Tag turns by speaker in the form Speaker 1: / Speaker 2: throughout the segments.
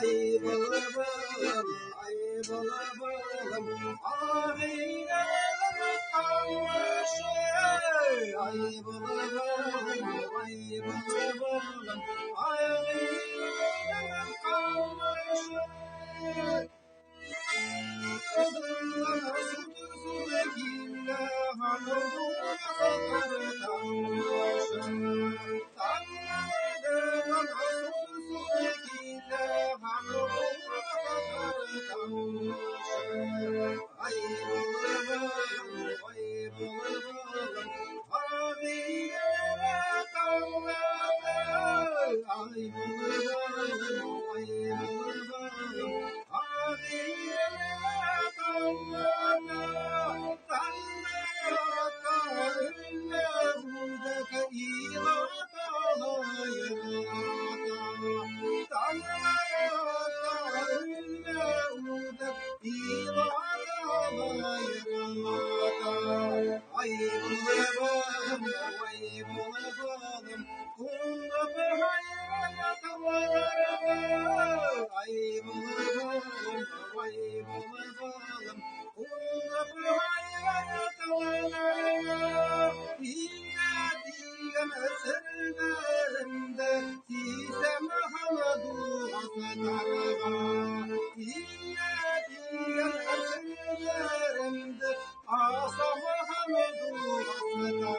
Speaker 1: ay balım, ay balım, ağıyla kalmış, ay balım, ay balım, ağıyla kalmış. Kadınlar sütüsü gille hanımına sakar tanışır. Tanrı'nın sütüsü gille hanımına sakar tanışır. Ay balım, ay balım, ağıyla kalmadı. Ay balım, ay balım, ay bulamadım, kumda bir hayat var. Ay bulamadım, ay bulamadım, kumda bir hayat var. Yine diyen eserlerinde sistem hanadı astarga. Yine diyen eserlerinde asam hanadı astarga.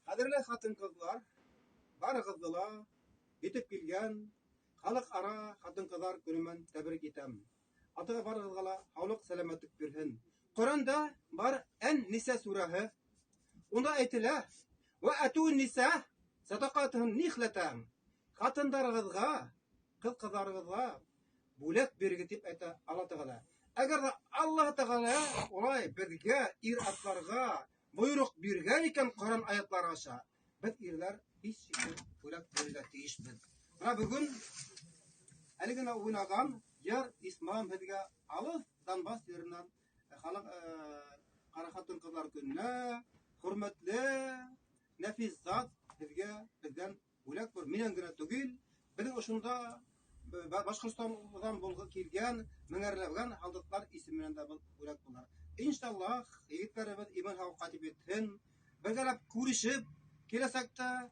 Speaker 1: Kadirli hatın kızlar, barıgızdılar, yetip kelgen, halk ara hatın kızlar günümen tebrik etem. Atıga barıgızgala havluk selametlik birhin. Kur'an'da bar en Nisa surahı, onda aytilah, ve atun nisa sadaqatuhun nihlatan. Hatındarıgızga, kızlarıgızga bulak birgi dip ayta Allah Teala. Agar da Allah Teala olay bizge ir atlarga buyruk birgen iken Kur'an ayetleri aşağı. Biz irler hiç bulak birge değişmez. Buna bugün eligine oynagan yer İsmail bizge alıfdan bas yerinden halk kara hatun kızlar gününe hürmetli nefis zat bizden bulak bir minen güne tugil. Bizim oşunda Başkırstan'dan bolga kelgen, mengerlegen haldıklar isiminden de bulak bunlar. İnşallah yigitlerimiz iman hav katip etsin. Birgelep kuruşup, kelesakta